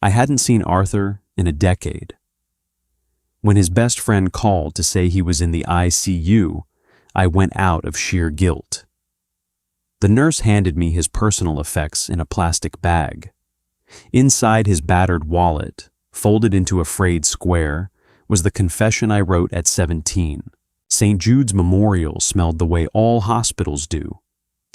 I hadn't seen Arthur in a decade. When his best friend called to say he was in the ICU, I went out of sheer guilt. The nurse handed me his personal effects in a plastic bag. Inside his battered wallet, folded into a frayed square, was the confession I wrote at 17. St. Jude's Memorial smelled the way all hospitals do,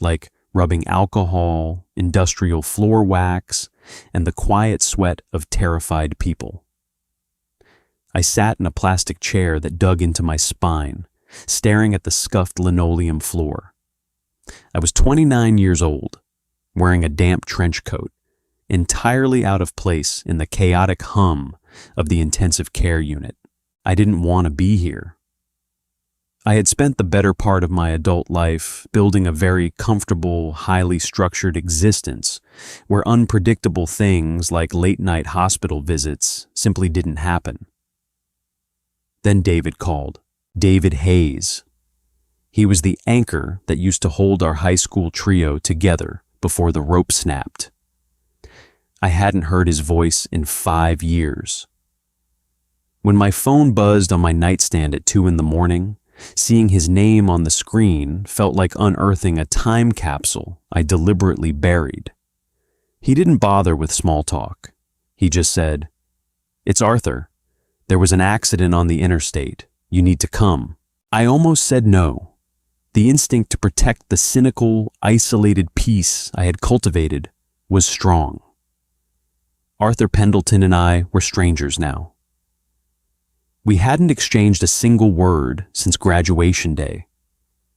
like rubbing alcohol, industrial floor wax, and the quiet sweat of terrified people. I sat in a plastic chair that dug into my spine, staring at the scuffed linoleum floor. I was 29 years old, wearing a damp trench coat, entirely out of place in the chaotic hum of the intensive care unit. I didn't want to be here. I had spent the better part of my adult life building a very comfortable, highly structured existence where unpredictable things like late-night hospital visits simply didn't happen. Then David called. David Hayes. He was the anchor that used to hold our high school trio together before the rope snapped. I hadn't heard his voice in 5 years. When my phone buzzed on my nightstand at 2 a.m, seeing his name on the screen felt like unearthing a time capsule I deliberately buried. He didn't bother with small talk. He just said, "It's Arthur. There was an accident on the interstate. You need to come." I almost said no. The instinct to protect the cynical, isolated peace I had cultivated was strong. Arthur Pendleton and I were strangers now. We hadn't exchanged a single word since graduation day.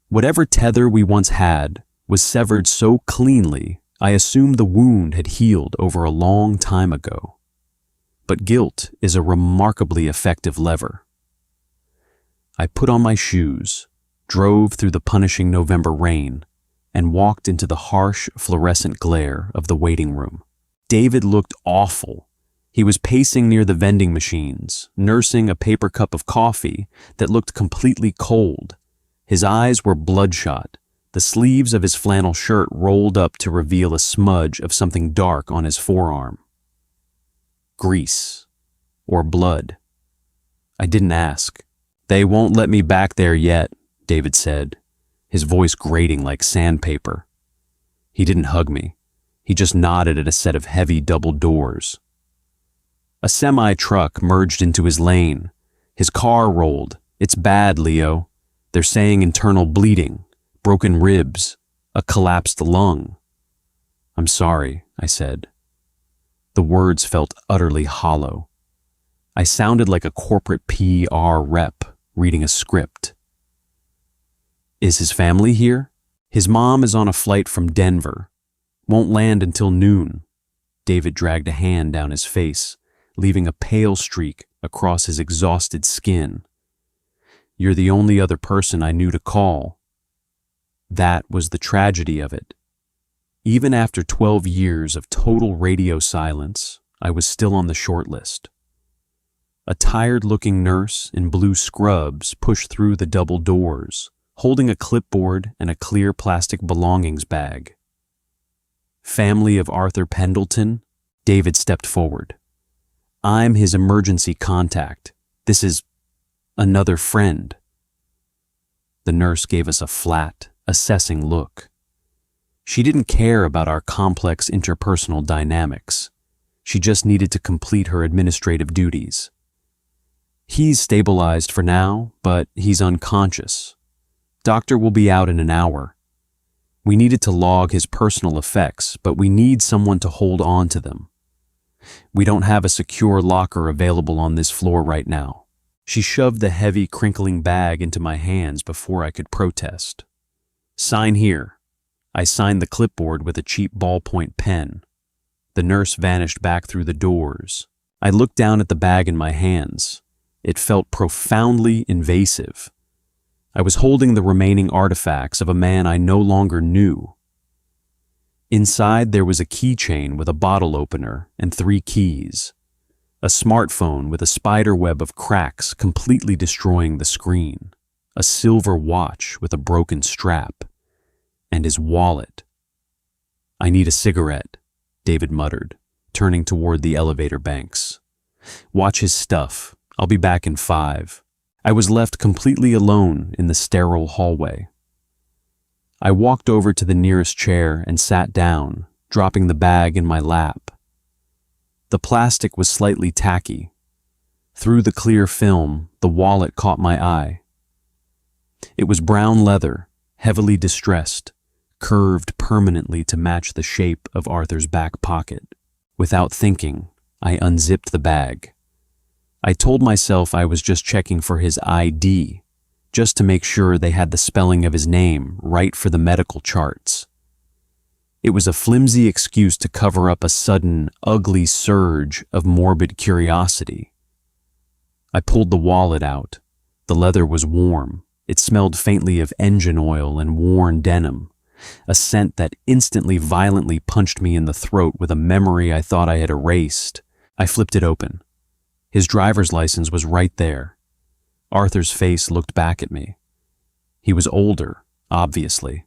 Whatever tether we once had was severed so cleanly, I assumed the wound had healed over a long time ago. But guilt is a remarkably effective lever. I put on my shoes, drove through the punishing November rain, and walked into the harsh, fluorescent glare of the waiting room. David looked awful. He was pacing near the vending machines, nursing a paper cup of coffee that looked completely cold. His eyes were bloodshot, the sleeves of his flannel shirt rolled up to reveal a smudge of something dark on his forearm. Grease. Or blood. I didn't ask. "They won't let me back there yet," David said, his voice grating like sandpaper. He didn't hug me. He just nodded at a set of heavy double doors. A semi-truck merged into his lane. His car rolled. "It's bad, Leo. They're saying internal bleeding, broken ribs, a collapsed lung." "I'm sorry," I said. The words felt utterly hollow. I sounded like a corporate PR rep reading a script. "Is his family here?" "His mom is on a flight from Denver. Won't land until noon." David dragged a hand down his face, leaving a pale streak across his exhausted skin. "You're the only other person I knew to call." That was the tragedy of it. Even after 12 years of total radio silence, I was still on the short list. A tired-looking nurse in blue scrubs pushed through the double doors, holding a clipboard and a clear plastic belongings bag. "Family of Arthur Pendleton?" David stepped forward. "I'm his emergency contact. This is another friend." The nurse gave us a flat, assessing look. She didn't care about our complex interpersonal dynamics. She just needed to complete her administrative duties. "He's stabilized for now, but he's unconscious. Doctor will be out in an hour. We needed to log his personal effects, but we need someone to hold on to them. We don't have a secure locker available on this floor right now." She shoved the heavy, crinkling bag into my hands before I could protest. "Sign here." I signed the clipboard with a cheap ballpoint pen. The nurse vanished back through the doors. I looked down at the bag in my hands. It felt profoundly invasive. I was holding the remaining artifacts of a man I no longer knew. Inside there was a keychain with a bottle opener and 3 keys, a smartphone with a spider web of cracks completely destroying the screen, a silver watch with a broken strap, and his wallet. "I need a cigarette," David muttered, turning toward the elevator banks. "Watch his stuff. I'll be back in 5. I was left completely alone in the sterile hallway. I walked over to the nearest chair and sat down, dropping the bag in my lap. The plastic was slightly tacky. Through the clear film, the wallet caught my eye. It was brown leather, heavily distressed, curved permanently to match the shape of Arthur's back pocket. Without thinking, I unzipped the bag. I told myself I was just checking for his ID, just to make sure they had the spelling of his name right for the medical charts. It was a flimsy excuse to cover up a sudden, ugly surge of morbid curiosity. I pulled the wallet out. The leather was warm. It smelled faintly of engine oil and worn denim, a scent that instantly violently punched me in the throat with a memory I thought I had erased. I flipped it open. His driver's license was right there. Arthur's face looked back at me. He was older, obviously.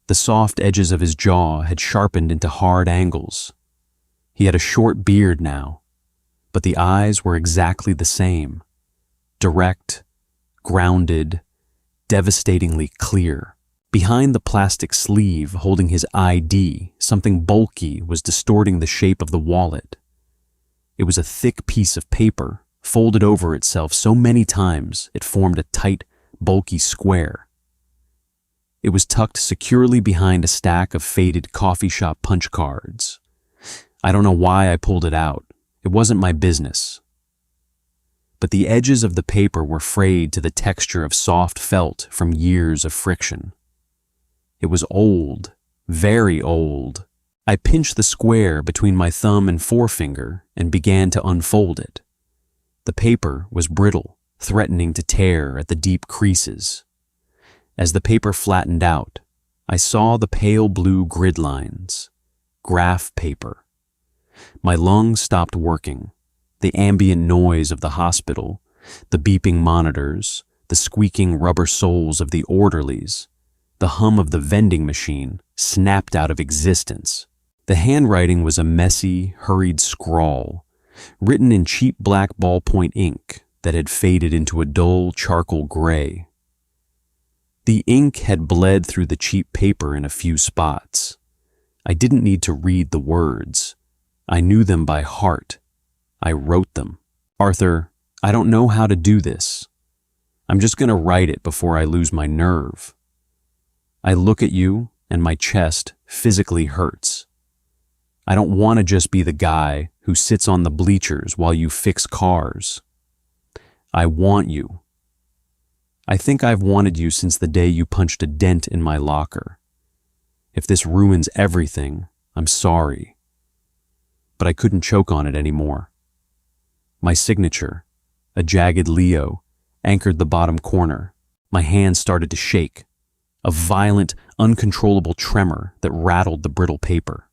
The soft edges of his jaw had sharpened into hard angles. He had a short beard now, but the eyes were exactly the same. Direct, grounded, devastatingly clear. Behind the plastic sleeve holding his ID, something bulky was distorting the shape of the wallet. It was a thick piece of paper, folded over itself so many times it formed a tight, bulky square. It was tucked securely behind a stack of faded coffee shop punch cards. I don't know why I pulled it out. It wasn't my business. But the edges of the paper were frayed to the texture of soft felt from years of friction. It was old, very old. I pinched the square between my thumb and forefinger and began to unfold it. The paper was brittle, threatening to tear at the deep creases. As the paper flattened out, I saw the pale blue grid lines. Graph paper. My lungs stopped working. The ambient noise of the hospital, the beeping monitors, the squeaking rubber soles of the orderlies, the hum of the vending machine snapped out of existence. The handwriting was a messy, hurried scrawl, written in cheap black ballpoint ink that had faded into a dull charcoal gray. The ink had bled through the cheap paper in a few spots. I didn't need to read the words. I knew them by heart. I wrote them. "Arthur, I don't know how to do this. I'm just going to write it before I lose my nerve. I look at you and my chest physically hurts. I don't want to just be the guy who sits on the bleachers while you fix cars. I want you. I think I've wanted you since the day you punched a dent in my locker. If this ruins everything, I'm sorry. But I couldn't choke on it anymore. My signature, a jagged Leo, anchored the bottom corner. My hand started to shake, a violent, uncontrollable tremor that rattled the brittle paper.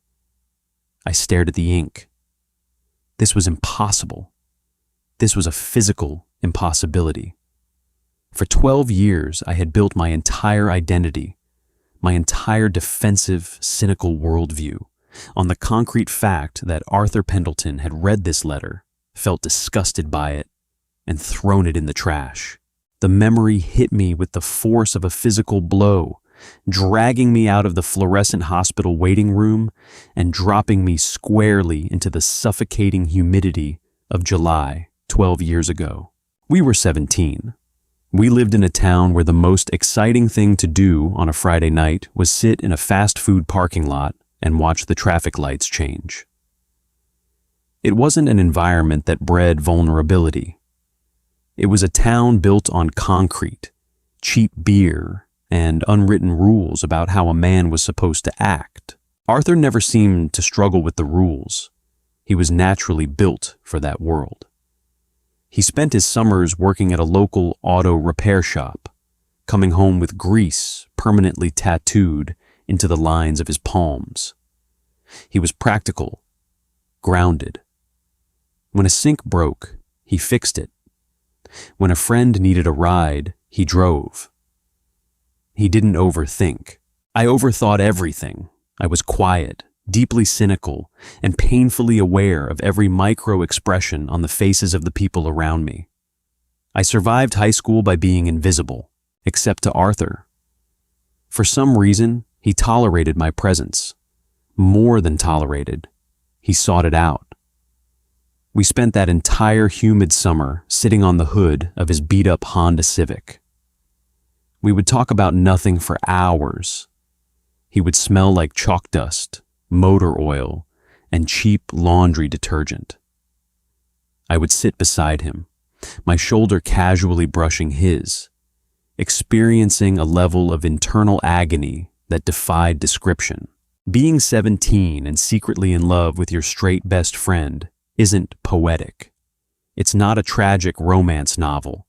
I stared at the ink. This was impossible. This was a physical impossibility. For 12 years, I had built my entire identity, my entire defensive, cynical worldview, on the concrete fact that Arthur Pendleton had read this letter, felt disgusted by it, and thrown it in the trash. The memory hit me with the force of a physical blow, dragging me out of the fluorescent hospital waiting room and dropping me squarely into the suffocating humidity of July 12 years ago. We were 17. We lived in a town where the most exciting thing to do on a Friday night was sit in a fast food parking lot and watch the traffic lights change. It wasn't an environment that bred vulnerability. It was a town built on concrete, cheap beer, and unwritten rules about how a man was supposed to act. Arthur never seemed to struggle with the rules. He was naturally built for that world. He spent his summers working at a local auto repair shop, coming home with grease permanently tattooed into the lines of his palms. He was practical, grounded. When a sink broke, he fixed it. When a friend needed a ride, he drove. He didn't overthink. I overthought everything. I was quiet, deeply cynical, and painfully aware of every micro-expression on the faces of the people around me. I survived high school by being invisible, except to Arthur. For some reason, he tolerated my presence. More than tolerated. He sought it out. We spent that entire humid summer sitting on the hood of his beat-up Honda Civic. We would talk about nothing for hours. He would smell like chalk dust, motor oil, and cheap laundry detergent. I would sit beside him, my shoulder casually brushing his, experiencing a level of internal agony that defied description. Being 17 and secretly in love with your straight best friend isn't poetic. It's not a tragic romance novel.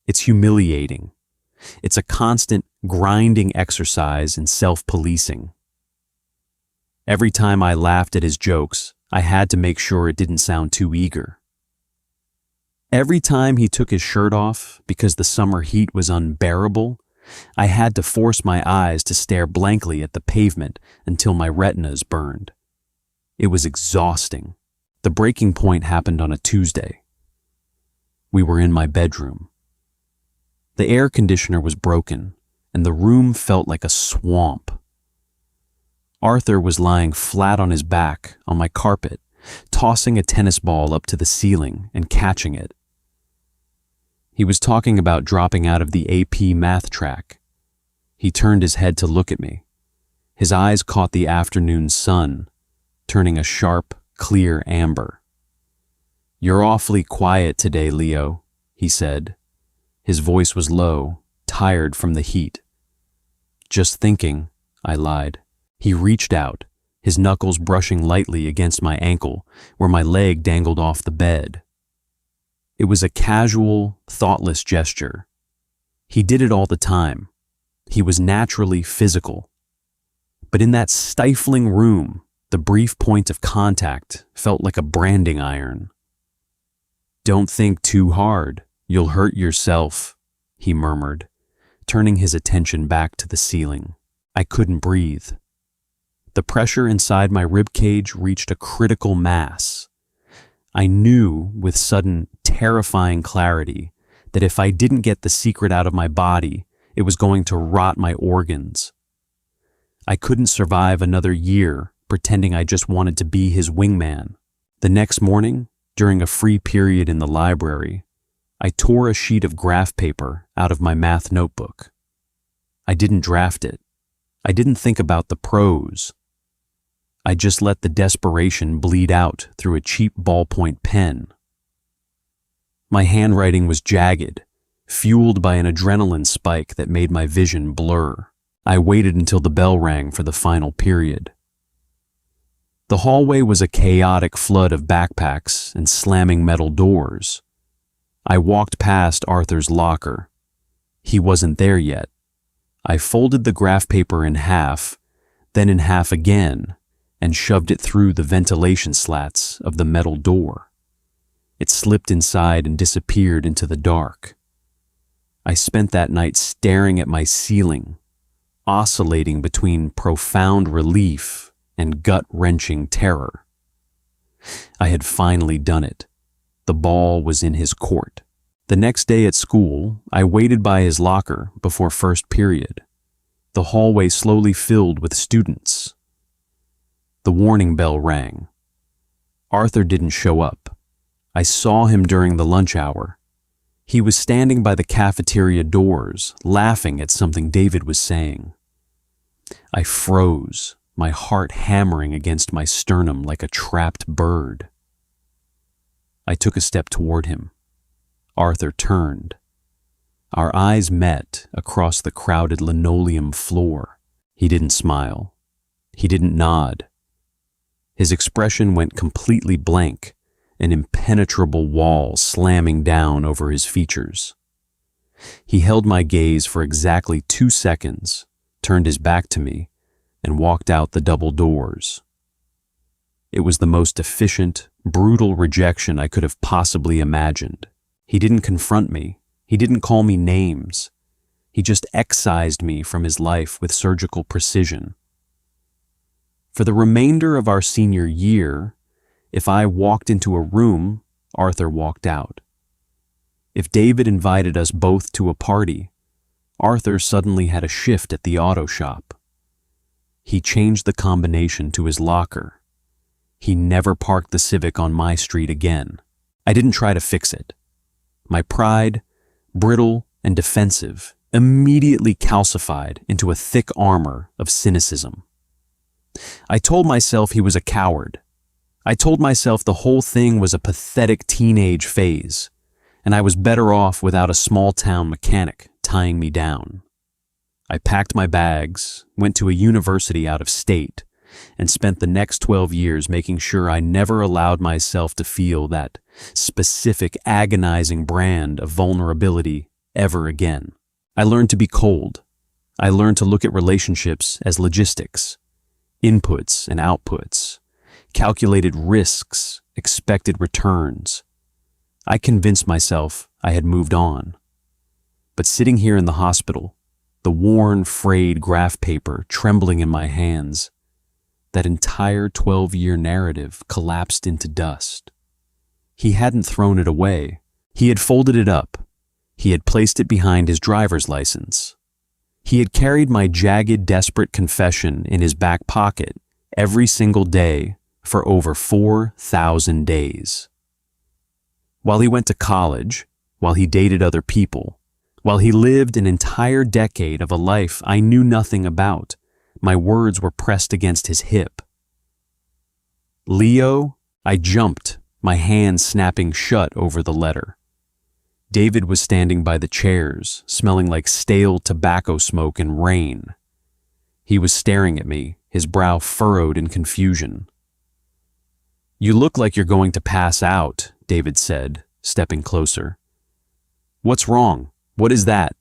It's humiliating. It's a constant, grinding exercise in self-policing. Every time I laughed at his jokes, I had to make sure it didn't sound too eager. Every time he took his shirt off because the summer heat was unbearable, I had to force my eyes to stare blankly at the pavement until my retinas burned. It was exhausting. The breaking point happened on a Tuesday. We were in my bedroom. The air conditioner was broken, and the room felt like a swamp. Arthur was lying flat on his back on my carpet, tossing a tennis ball up to the ceiling and catching it. He was talking about dropping out of the AP math track. He turned his head to look at me. His eyes caught the afternoon sun, turning a sharp, clear amber. "You're awfully quiet today, Leo," he said. His voice was low, tired from the heat. "Just thinking," I lied. He reached out, his knuckles brushing lightly against my ankle, where my leg dangled off the bed. It was a casual, thoughtless gesture. He did it all the time. He was naturally physical. But in that stifling room, the brief point of contact felt like a branding iron. "Don't think too hard. You'll hurt yourself," he murmured, turning his attention back to the ceiling. I couldn't breathe. The pressure inside my ribcage reached a critical mass. I knew with sudden, terrifying clarity that if I didn't get the secret out of my body, it was going to rot my organs. I couldn't survive another year pretending I just wanted to be his wingman. The next morning, during a free period in the library, I tore a sheet of graph paper out of my math notebook. I didn't draft it. I didn't think about the prose. I just let the desperation bleed out through a cheap ballpoint pen. My handwriting was jagged, fueled by an adrenaline spike that made my vision blur. I waited until the bell rang for the final period. The hallway was a chaotic flood of backpacks and slamming metal doors. I walked past Arthur's locker. He wasn't there yet. I folded the graph paper in half, then in half again, and shoved it through the ventilation slats of the metal door. It slipped inside and disappeared into the dark. I spent that night staring at my ceiling, oscillating between profound relief and gut-wrenching terror. I had finally done it. The ball was in his court. The next day at school, I waited by his locker before first period. The hallway slowly filled with students. The warning bell rang. Arthur didn't show up. I saw him during the lunch hour. He was standing by the cafeteria doors, laughing at something David was saying. I froze, my heart hammering against my sternum like a trapped bird. I took a step toward him. Arthur turned. Our eyes met across the crowded linoleum floor. He didn't smile. He didn't nod. His expression went completely blank, an impenetrable wall slamming down over his features. He held my gaze for exactly 2 seconds, turned his back to me, and walked out the double doors. It was the most efficient, brutal rejection I could have possibly imagined. He didn't confront me. He didn't call me names. He just excised me from his life with surgical precision. For the remainder of our senior year, if I walked into a room, Arthur walked out. If David invited us both to a party, Arthur suddenly had a shift at the auto shop. He changed the combination to his locker. He never parked the Civic on my street again. I didn't try to fix it. My pride, brittle and defensive, immediately calcified into a thick armor of cynicism. I told myself he was a coward. I told myself the whole thing was a pathetic teenage phase, and I was better off without a small-town mechanic tying me down. I packed my bags, went to a university out of state, and spent the next 12 years making sure I never allowed myself to feel that specific agonizing brand of vulnerability ever again. I learned to be cold. I learned to look at relationships as logistics, inputs and outputs, calculated risks, expected returns. I convinced myself I had moved on. But sitting here in the hospital, the worn, frayed graph paper trembling in my hands, that entire 12-year narrative collapsed into dust. He hadn't thrown it away. He had folded it up. He had placed it behind his driver's license. He had carried my jagged, desperate confession in his back pocket every single day for over 4,000 days. While he went to college, while he dated other people, while he lived an entire decade of a life I knew nothing about, my words were pressed against his hip. Leo, I jumped, my hand snapping shut over the letter. David was standing by the chairs, smelling like stale tobacco smoke and rain. He was staring at me, his brow furrowed in confusion. "You look like you're going to pass out," David said, stepping closer. "What's wrong? What is that?"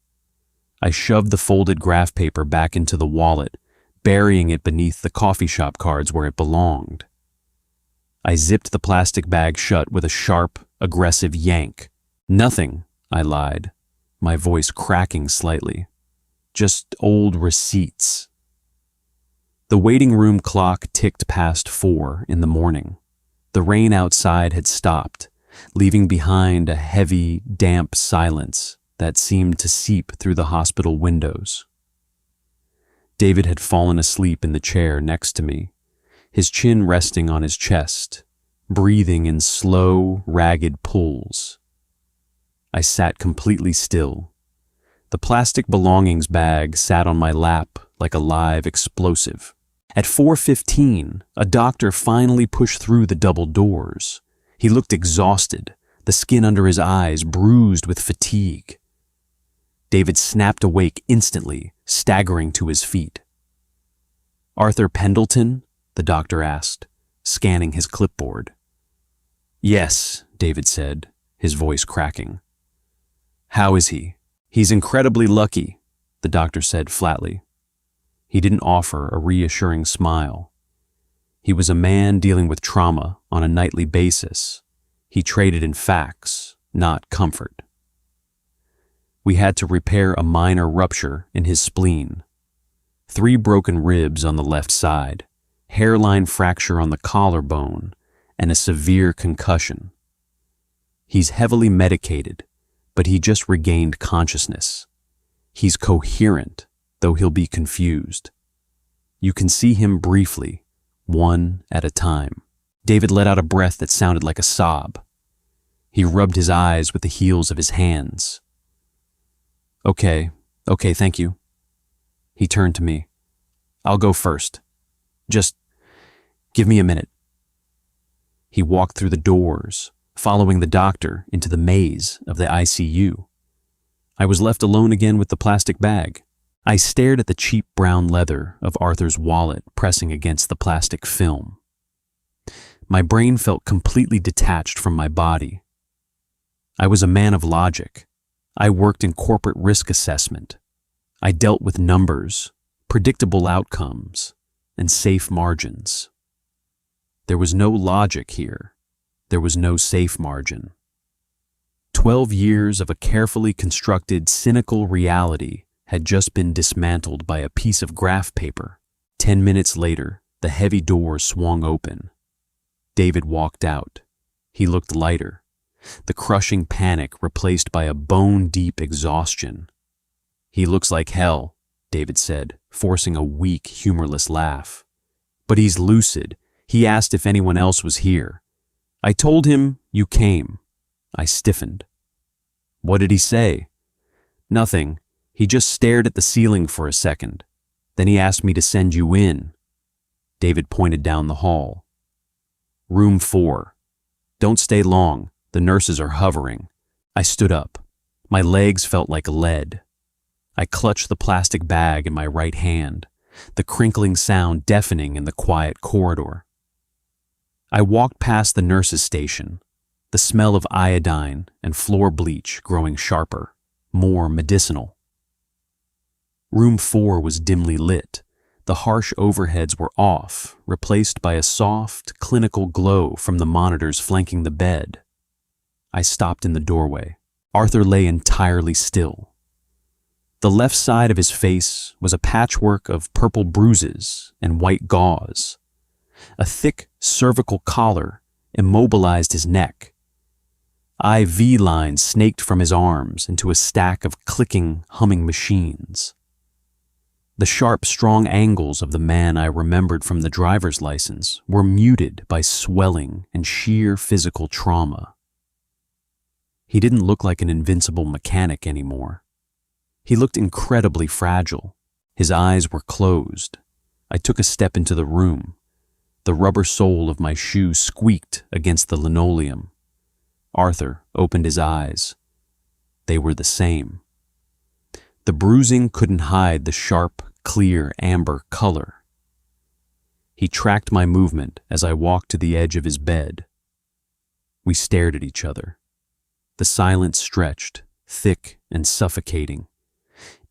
I shoved the folded graph paper back into the wallet, burying it beneath the coffee shop cards where it belonged. I zipped the plastic bag shut with a sharp, aggressive yank. "Nothing," I lied, my voice cracking slightly. "Just old receipts." The waiting room clock ticked past 4 in the morning. The rain outside had stopped, leaving behind a heavy, damp silence that seemed to seep through the hospital windows. David had fallen asleep in the chair next to me, his chin resting on his chest, breathing in slow, ragged pulls. I sat completely still. The plastic belongings bag sat on my lap like a live explosive. At 4:15, a doctor finally pushed through the double doors. He looked exhausted, the skin under his eyes bruised with fatigue. David snapped awake instantly, staggering to his feet. "Arthur Pendleton?" the doctor asked, scanning his clipboard. "Yes," David said, his voice cracking. "How is he?" "He's incredibly lucky," the doctor said flatly. He didn't offer a reassuring smile. He was a man dealing with trauma on a nightly basis. He traded in facts, not comfort. We had to repair a minor rupture in his spleen. 3 broken ribs on the left side, hairline fracture on the collarbone, and a severe concussion. He's heavily medicated, but he just regained consciousness. He's coherent, though he'll be confused. You can see him briefly, one at a time. David let out a breath that sounded like a sob. He rubbed his eyes with the heels of his hands. Okay, thank you." He turned to me. "I'll go first. Just give me a minute." He walked through the doors, following the doctor into the maze of the ICU. I was left alone again with the plastic bag. I stared at the cheap brown leather of Arthur's wallet pressing against the plastic film. My brain felt completely detached from my body. I was a man of logic. I worked in corporate risk assessment. I dealt with numbers, predictable outcomes, and safe margins. There was no logic here. There was no safe margin. 12 years of a carefully constructed, cynical reality had just been dismantled by a piece of graph paper. 10 minutes later, The heavy door swung open. David walked out. He looked lighter, the crushing panic replaced by a bone-deep exhaustion. "He looks like hell," David said, forcing a weak, humorless laugh. "But he's lucid. He asked if anyone else was here. I told him you came." I stiffened. "What did he say?" "Nothing. He just stared at the ceiling for a second. Then he asked me to send you in." David pointed down the hall. "Room 4. Don't stay long. The nurses are hovering." I stood up. My legs felt like lead. I clutched the plastic bag in my right hand, the crinkling sound deafening in the quiet corridor. I walked past the nurses' station, the smell of iodine and floor bleach growing sharper, more medicinal. Room 4 was dimly lit. The harsh overheads were off, replaced by a soft, clinical glow from the monitors flanking the bed. I stopped in the doorway. Arthur lay entirely still. The left side of his face was a patchwork of purple bruises and white gauze. A thick cervical collar immobilized his neck. IV lines snaked from his arms into a stack of clicking, humming machines. The sharp, strong angles of the man I remembered from the driver's license were muted by swelling and sheer physical trauma. He didn't look like an invincible mechanic anymore. He looked incredibly fragile. His eyes were closed. I took a step into the room. The rubber sole of my shoe squeaked against the linoleum. Arthur opened his eyes. They were the same. The bruising couldn't hide the sharp, clear amber color. He tracked my movement as I walked to the edge of his bed. We stared at each other. The silence stretched, thick and suffocating,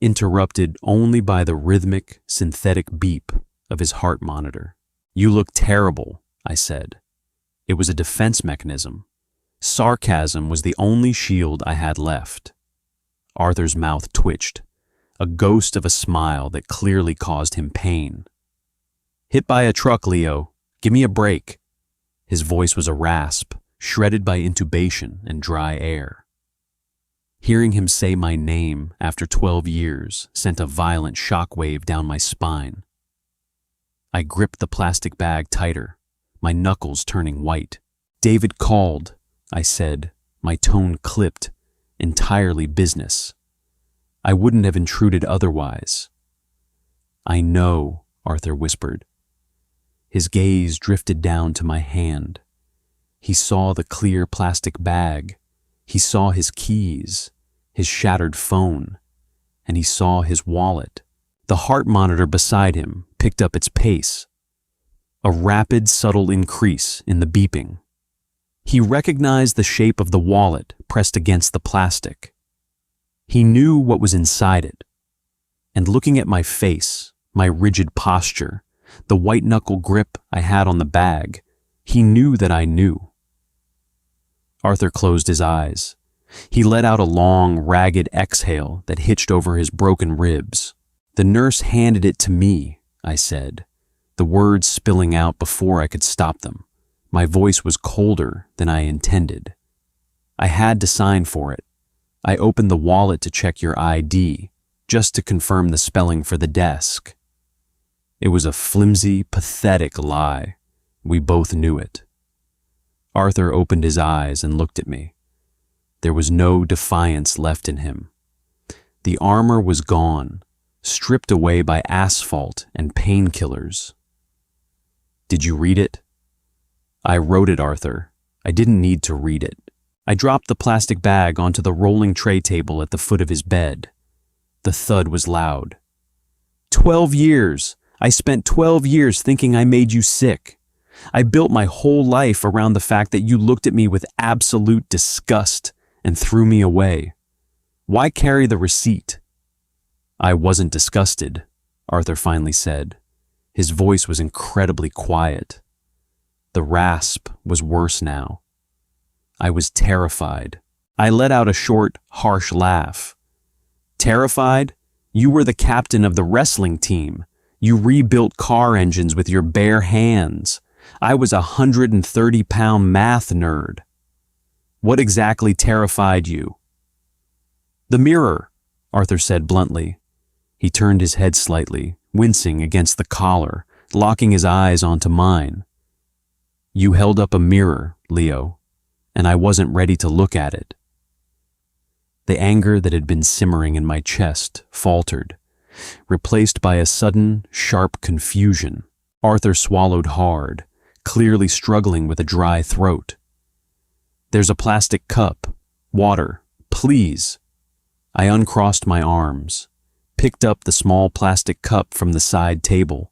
interrupted only by the rhythmic, synthetic beep of his heart monitor. "You look terrible," I said. It was a defense mechanism. Sarcasm was the only shield I had left. Arthur's mouth twitched, a ghost of a smile that clearly caused him pain. "Hit by a truck, Leo. Give me a break." His voice was a rasp, shredded by intubation and dry air. Hearing him say my name after 12 years sent a violent shockwave down my spine. I gripped the plastic bag tighter, my knuckles turning white. "David called," I said, my tone clipped, entirely business. I wouldn't have intruded otherwise. "I know," Arthur whispered. His gaze drifted down to my hand. He saw the clear plastic bag. He saw his keys, his shattered phone, and he saw his wallet. The heart monitor beside him picked up its pace. A rapid, subtle increase in the beeping. He recognized the shape of the wallet pressed against the plastic. He knew what was inside it. And looking at my face, my rigid posture, the white-knuckle grip I had on the bag, he knew that I knew. Arthur closed his eyes. He let out a long, ragged exhale that hitched over his broken ribs. "The nurse handed it to me," I said, the words spilling out before I could stop them. My voice was colder than I intended. "I had to sign for it. I opened the wallet to check your ID, just to confirm the spelling for the desk." It was a flimsy, pathetic lie. We both knew it. Arthur opened his eyes and looked at me. There was no defiance left in him. The armor was gone, stripped away by asphalt and painkillers. "Did you read it?" "I wrote it, Arthur. I didn't need to read it." I dropped the plastic bag onto the rolling tray table at the foot of his bed. The thud was loud. 12 years! I spent 12 years thinking I made you sick. I built my whole life around the fact that you looked at me with absolute disgust and threw me away. Why carry the receipt? "I wasn't disgusted," Arthur finally said. His voice was incredibly quiet. The rasp was worse now. I was terrified. I let out a short, harsh laugh. "Terrified? You were the captain of the wrestling team. You rebuilt car engines with your bare hands. I was a 130-pound math nerd. What exactly terrified you? The mirror, Arthur said bluntly. He turned his head slightly, wincing against the collar, locking his eyes onto mine. You held up a mirror, Leo, and I wasn't ready to look at it. The anger that had been simmering in my chest faltered, replaced by a sudden, sharp confusion. Arthur swallowed hard, clearly struggling with a dry throat. There's a plastic cup. Water, please. I uncrossed my arms, picked up the small plastic cup from the side table,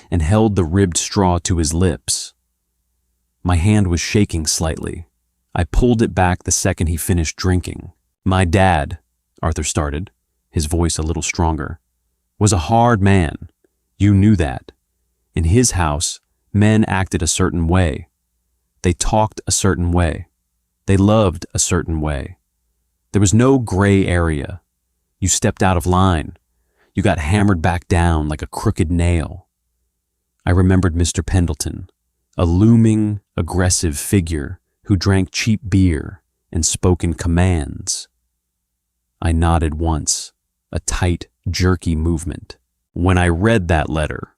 and held the ribbed straw to his lips. My hand was shaking slightly. I pulled it back the second he finished drinking. My dad, Arthur started, his voice a little stronger, was a hard man. You knew that. In his house, men acted a certain way. They talked a certain way. They loved a certain way. There was no gray area. You stepped out of line. You got hammered back down like a crooked nail. I remembered Mr. Pendleton, a looming, aggressive figure who drank cheap beer and spoke in commands. I nodded once, a tight, jerky movement. When I read that letter,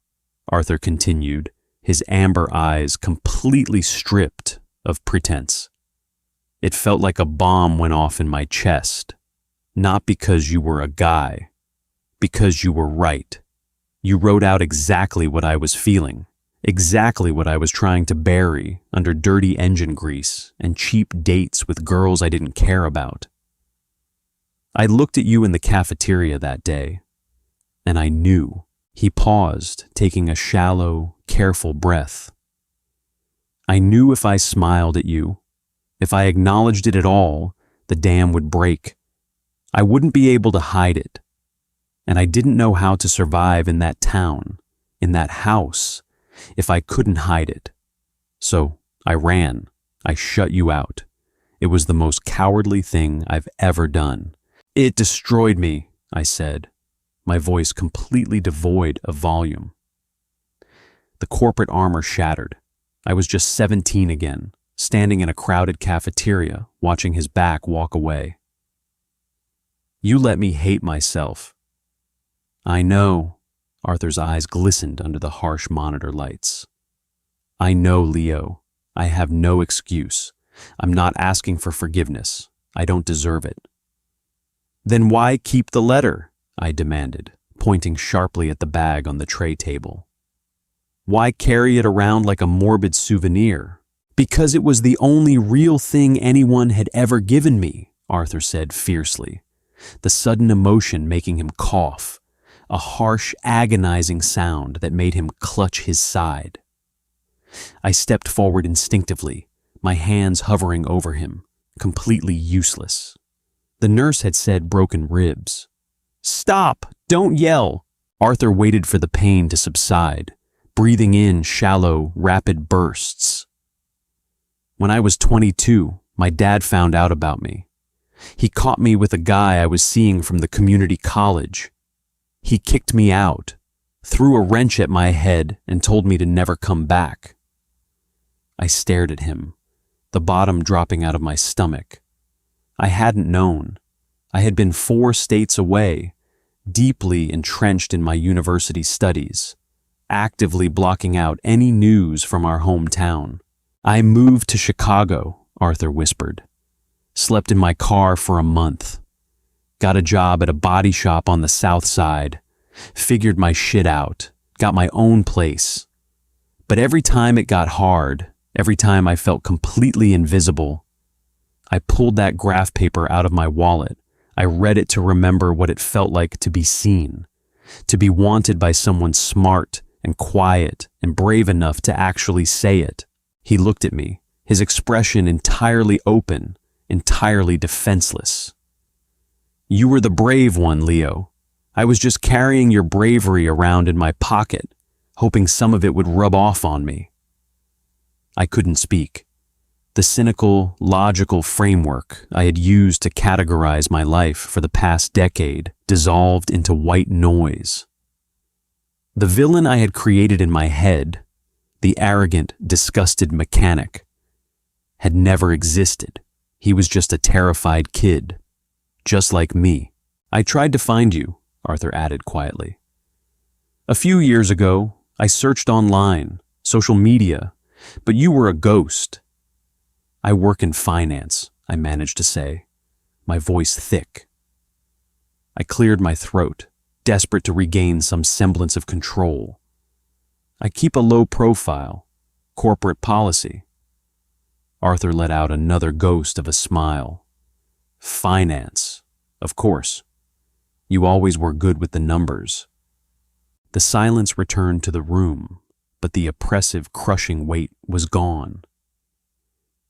Arthur continued, his amber eyes completely stripped of pretense. It felt like a bomb went off in my chest. Not because you were a guy, because you were right. You wrote out exactly what I was feeling, exactly what I was trying to bury under dirty engine grease and cheap dates with girls I didn't care about. I looked at you in the cafeteria that day, and I knew. He paused, taking a shallow, careful breath. I knew if I smiled at you, if I acknowledged it at all, the dam would break. I wouldn't be able to hide it. And I didn't know how to survive in that town, in that house, if I couldn't hide it. So I ran. I shut you out. It was the most cowardly thing I've ever done. It destroyed me, I said, my voice completely devoid of volume. The corporate armor shattered. I was just 17 again, standing in a crowded cafeteria, watching his back walk away. You let me hate myself. I know. Arthur's eyes glistened under the harsh monitor lights. I know, Leo. I have no excuse. I'm not asking for forgiveness. I don't deserve it. Then why keep the letter? I demanded, pointing sharply at the bag on the tray table. Why carry it around like a morbid souvenir? Because it was the only real thing anyone had ever given me, Arthur said fiercely, the sudden emotion making him cough, a harsh, agonizing sound that made him clutch his side. I stepped forward instinctively, my hands hovering over him, completely useless. The nurse had said broken ribs. Stop! Don't yell! Arthur waited for the pain to subside, breathing in shallow, rapid bursts. When I was 22, my dad found out about me. He caught me with a guy I was seeing from the community college. He kicked me out, threw a wrench at my head, and told me to never come back. I stared at him, the bottom dropping out of my stomach. I hadn't known. I had been 4 states away, deeply entrenched in my university studies, actively blocking out any news from our hometown. I moved to Chicago, Arthur whispered. Slept in my car for a month. Got a job at a body shop on the south side. Figured my shit out. Got my own place. But every time it got hard, every time I felt completely invisible, I pulled that graph paper out of my wallet. I read it to remember what it felt like to be seen, to be wanted by someone smart and quiet and brave enough to actually say it. He looked at me, his expression entirely open, entirely defenseless. You were the brave one, Leo. I was just carrying your bravery around in my pocket, hoping some of it would rub off on me. I couldn't speak. The cynical, logical framework I had used to categorize my life for the past decade dissolved into white noise. The villain I had created in my head, the arrogant, disgusted mechanic, had never existed. He was just a terrified kid, just like me. I tried to find you, Arthur added quietly. A few years ago, I searched online, social media, but you were a ghost. I work in finance, I managed to say, my voice thick. I cleared my throat, desperate to regain some semblance of control. I keep a low profile, corporate policy. Arthur let out another ghost of a smile. Finance, of course. You always were good with the numbers. The silence returned to the room, but the oppressive, crushing weight was gone.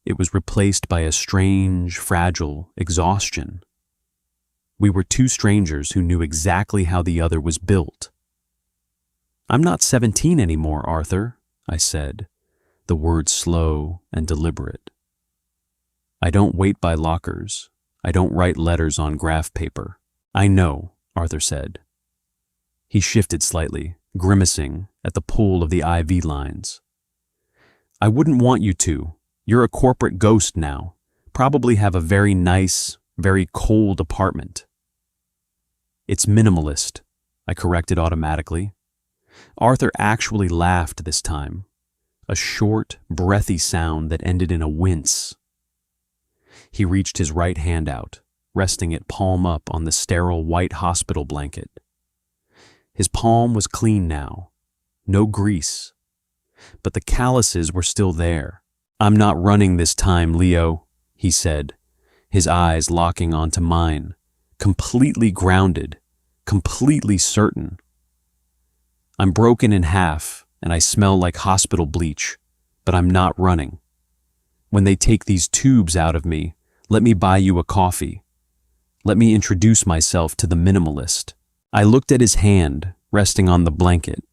It was replaced by a strange, fragile exhaustion. We were two strangers who knew exactly how the other was built. I'm not 17 anymore, Arthur, I said, the words slow and deliberate. I don't wait by lockers. I don't write letters on graph paper. I know, Arthur said. He shifted slightly, grimacing at the pull of the IV lines. I wouldn't want you to. You're a corporate ghost now. Probably have a very nice, very cold apartment. It's minimalist, I corrected automatically. Arthur actually laughed this time, a short, breathy sound that ended in a wince. He reached his right hand out, resting it palm up on the sterile white hospital blanket. His palm was clean now, no grease, but the calluses were still there. I'm not running this time, Leo, he said, his eyes locking onto mine, completely grounded, completely certain. I'm broken in half and I smell like hospital bleach, but I'm not running. When they take these tubes out of me, let me buy you a coffee. Let me introduce myself to the minimalist. I looked at his hand resting on the blanket.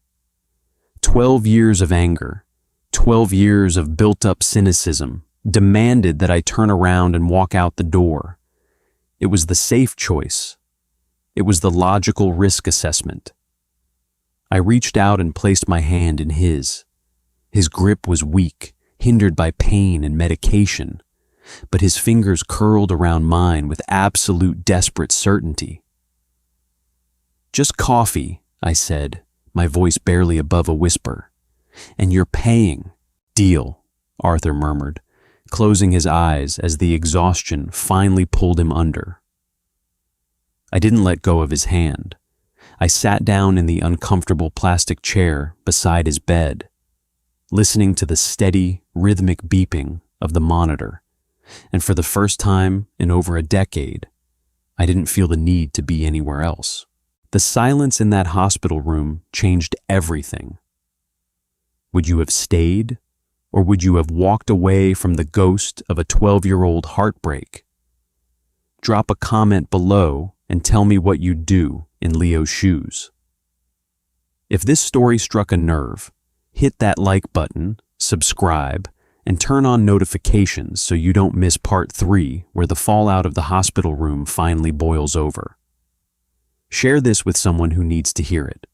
12 years of anger, 12 years of built-up cynicism demanded that I turn around and walk out the door. It was the safe choice. It was the logical risk assessment. I reached out and placed my hand in his. His grip was weak, hindered by pain and medication, but his fingers curled around mine with absolute desperate certainty. Just coffee, I said, my voice barely above a whisper. And you're paying. Deal, Arthur murmured, closing his eyes as the exhaustion finally pulled him under. I didn't let go of his hand. I sat down in the uncomfortable plastic chair beside his bed, listening to the steady, rhythmic beeping of the monitor, and for the first time in over a decade, I didn't feel the need to be anywhere else. The silence in that hospital room changed everything. Would you have stayed, or would you have walked away from the ghost of a 12-year-old heartbreak? Drop a comment below and tell me what you'd do in Leo's shoes. If this story struck a nerve, hit that like button, subscribe, and turn on notifications so you don't miss part 3 where the fallout of the hospital room finally boils over. Share this with someone who needs to hear it.